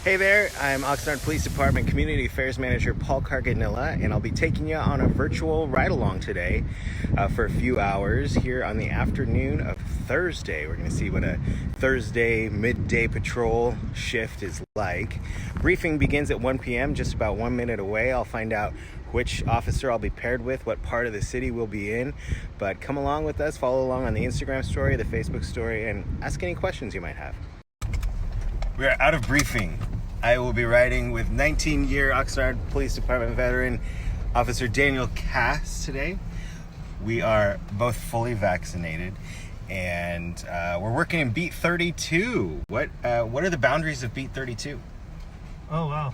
Hey there, I'm Oxnard Police Department Community Affairs Manager Paul Carganilla, and I'll be taking you on a virtual ride-along today for a few hours here on the afternoon of Thursday. We're going to see what a Thursday midday patrol shift is like. Briefing begins at 1 p.m., just about 1 minute away. I'll find out which officer I'll be paired with, what part of the city we'll be in. But come along with us, follow along on the Instagram story, the Facebook story, and ask any questions you might have. We are out of briefing. I will be riding with 19-year Oxnard Police Department veteran Officer Daniel Cass today. We are both fully vaccinated, and we're working in Beat 32. What are the boundaries of Beat 32? Oh, wow.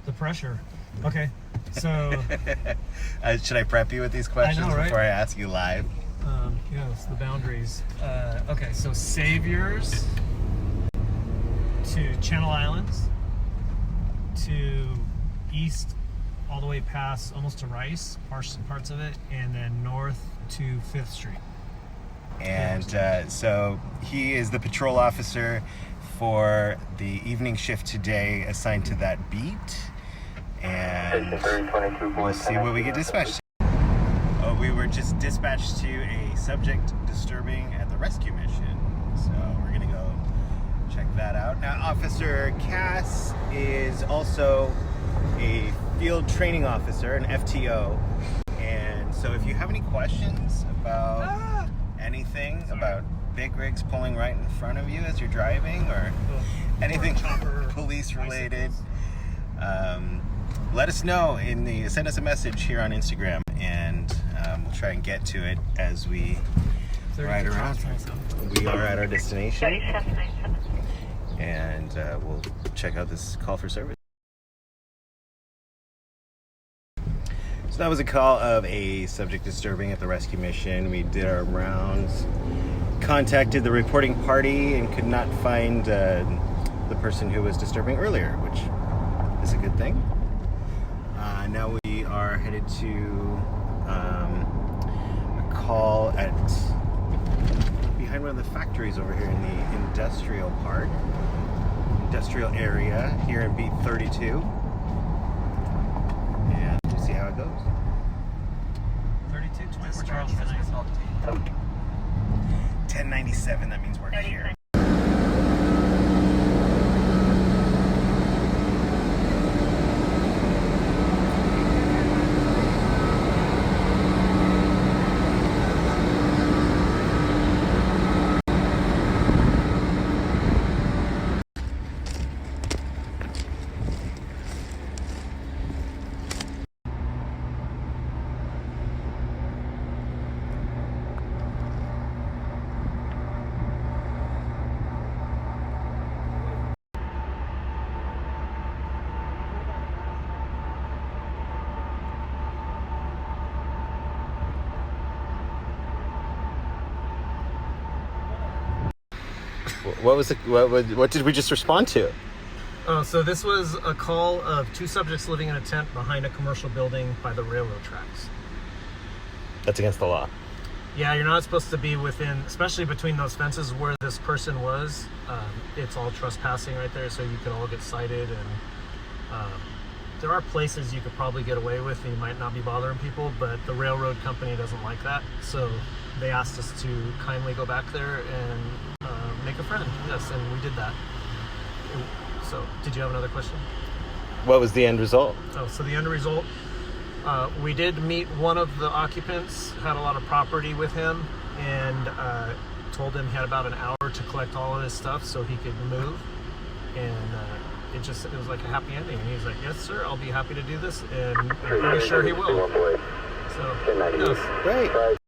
The pressure. Okay, so... should I prep you with these questions before I ask you live? Yes, the boundaries. Okay, so Saviors to Channel Islands to east all the way past almost to Rice, parts of it, and then north to 5th Street. And so he is the patrol officer for the evening shift today assigned to that beat. And we'll see what we get dispatched to. Oh, we were just dispatched to a subject disturbing at the rescue mission. So we're going to go check that out. Now, Officer Cass is also a field training officer, an FTO. And so if you have any questions about anything, about big rigs pulling right in front of you as you're driving, or anything police related, let us know send us a message here on Instagram, and we'll try and get to it as we ride around. We are at our destination, and we'll check out this call for service. So that was a call of a subject disturbing at the rescue mission. We did our rounds, contacted the reporting party, and could not find the person who was disturbing earlier, which is a good thing. Now we are headed to a call at behind one of the factories over here in the industrial area here in Beat 32. And we'll see how it goes. 32, 24 Charleston. 1097, that means we're here. What did we just respond to? Oh, so this was a call of 2 subjects living in a tent behind a commercial building by the railroad tracks. That's against the law. Yeah, you're not supposed to be within, especially between those fences where this person was. It's all trespassing right there, so you could all get cited. And there are places you could probably get away with and you might not be bothering people, but the railroad company doesn't like that. So they asked us to kindly go back there and make a friend. Yes, and we did that. So, did you have another question? What was the end result? Oh, so the end result, we did meet one of the occupants, had a lot of property with him, and told him he had about an hour to collect all of his stuff so he could move. And it was like a happy ending. And he's like, yes, sir, I'll be happy to do this. And I'm pretty sure he will. So, yes. Great.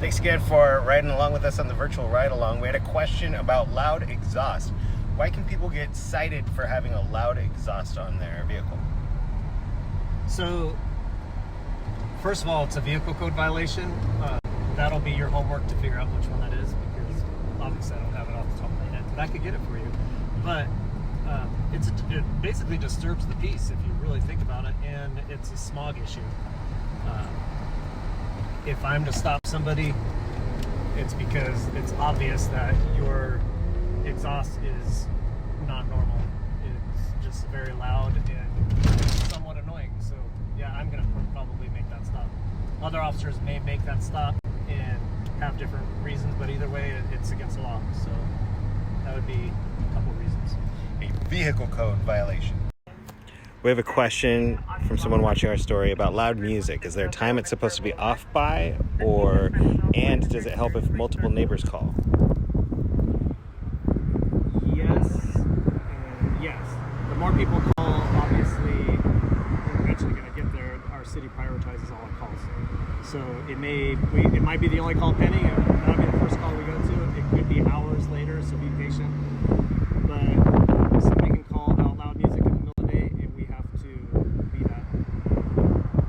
Thanks again for riding along with us on the virtual ride-along. We had a question about loud exhaust. Why can people get cited for having a loud exhaust on their vehicle? So, first of all, it's a vehicle code violation. That'll be your homework to figure out which one that is, because obviously I don't have it off the top of my head, but I could get it for you. But it basically disturbs the peace if you really think about it, and it's a smog issue. If I'm to stop somebody, it's because it's obvious that your exhaust exhaust is not normal. It's just very loud and somewhat annoying. So yeah, I'm gonna probably make that stop. Other officers may make that stop and have different reasons, but either way, it's against the law. So that would be a couple reasons. A vehicle code violation. We have a question from someone watching our story about loud music. Is there a time it's supposed to be off by, and does it help if multiple neighbors call? Yes, and yes. The more people call, obviously, we're eventually going to get there. Our city prioritizes all our calls. So it might be the only call pending. That'll be the first call we go to. It could be hours later, so be patient. But somebody can call about loud music in the middle of the day, and we have to be that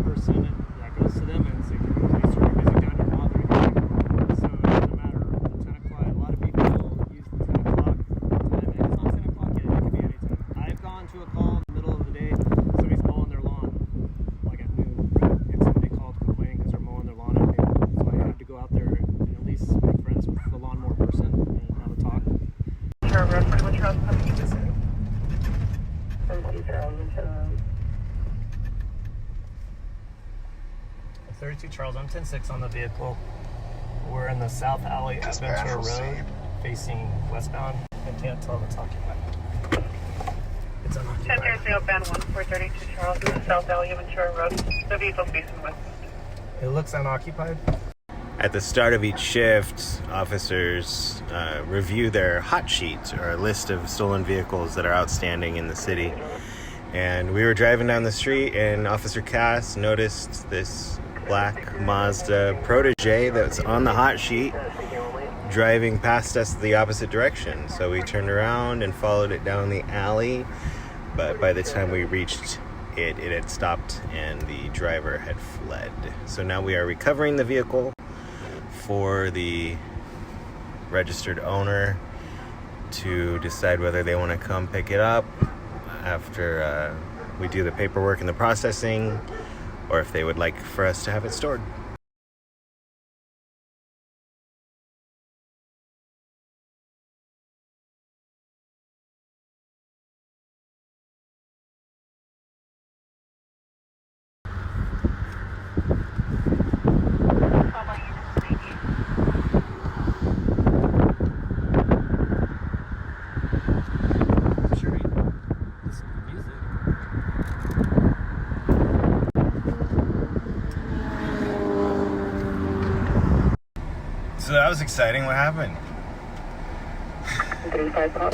person that goes to them and say, "Can you please turn your music down? You're bothering me." So it doesn't matter the 10 o'clock. A lot of people use the 10 o'clock time. And it's not 10 o'clock yet. It could be any time. I've gone to a call in the middle of the day. Somebody's mowing their lawn like at noon, and somebody called complaining because they're mowing their lawn at noon. So I had to go out there and at least make friends with the lawnmower person and have a talk. Sure, we're pretty much around coming in this way. 32 Charles, I'm 10-6 on the vehicle. We're in the South Alley at Ventura Road, facing westbound. I can't tell if it's occupied. It's unoccupied. 10-0, band 1, 432 Charles, in the South Alley, Ventura Road. The vehicle's facing west. It looks unoccupied. At the start of each shift, officers review their hot sheet, or a list of stolen vehicles that are outstanding in the city. And we were driving down the street, and Officer Cass noticed this black Mazda Protege that's on the hot sheet driving past us the opposite direction. So we turned around and followed it down the alley, but by the time we reached it had stopped and the driver had fled. So now we are recovering the vehicle for the registered owner to decide whether they want to come pick it up after we do the paperwork and the processing, or if they would like for us to have it stored. So that was exciting. What happened?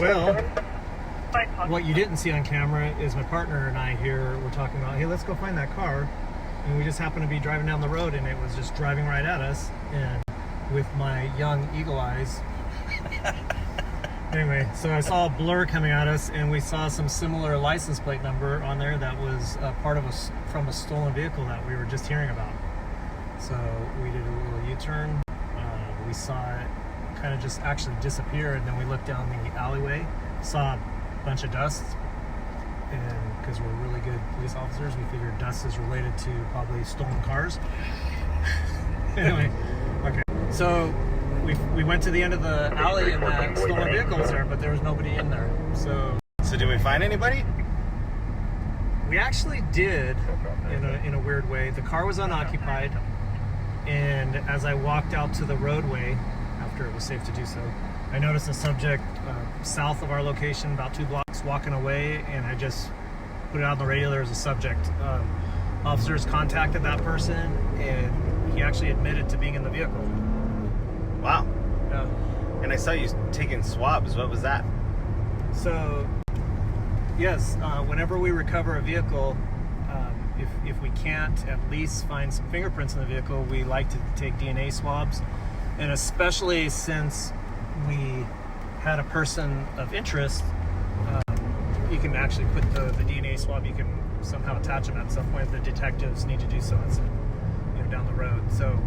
Well, what you didn't see on camera is my partner and I here were talking about, hey, let's go find that car. And we just happened to be driving down the road, and it was just driving right at us. And with my young eagle eyes, anyway, so I saw a blur coming at us, and we saw some similar license plate number on there that was part of from a stolen vehicle that we were just hearing about. So we did a little U-turn. We saw it kind of just actually disappear, and then we looked down the alleyway, saw a bunch of dust, and because we're really good police officers, we figured dust is related to probably stolen cars. Anyway, okay. So we went to the end of the alley, and that stolen vehicle was there, but there was nobody in there. So did we find anybody? We actually did, in a weird way. The car was unoccupied. And as I walked out to the roadway, after it was safe to do so, I noticed a subject south of our location, about 2 blocks, walking away, and I just put it on the radio. There was a subject. Officers contacted that person, and he actually admitted to being in the vehicle. Wow. Yeah. And I saw you taking swabs. What was that? So, yes, whenever we recover a vehicle, if we can't at least find some fingerprints in the vehicle, we like to take DNA swabs. And especially since we had a person of interest, you can actually put the DNA swab, you can somehow attach them at some point. The detectives need to do so down the road. So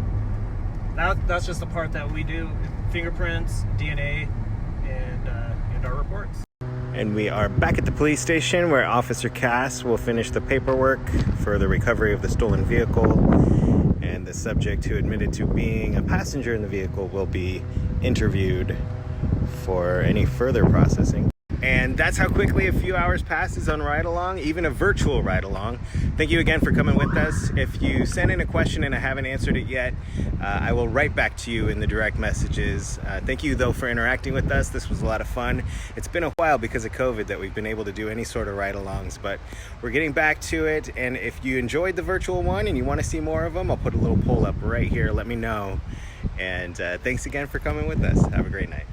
that's just the part that we do: fingerprints, DNA, and our reports. And we are back at the police station, where Officer Cass will finish the paperwork for the recovery of the stolen vehicle, and the subject who admitted to being a passenger in the vehicle will be interviewed for any further processing. And that's how quickly a few hours passes on ride along, even a virtual ride along. Thank you again for coming with us. If you send in a question and I haven't answered it yet, I will write back to you in the direct messages. Thank you though for interacting with us. This was a lot of fun. It's been a while because of COVID that we've been able to do any sort of ride alongs, but we're getting back to it. And if you enjoyed the virtual one and you want to see more of them, I'll put a little poll up right here. Let me know. And thanks again for coming with us. Have a great night.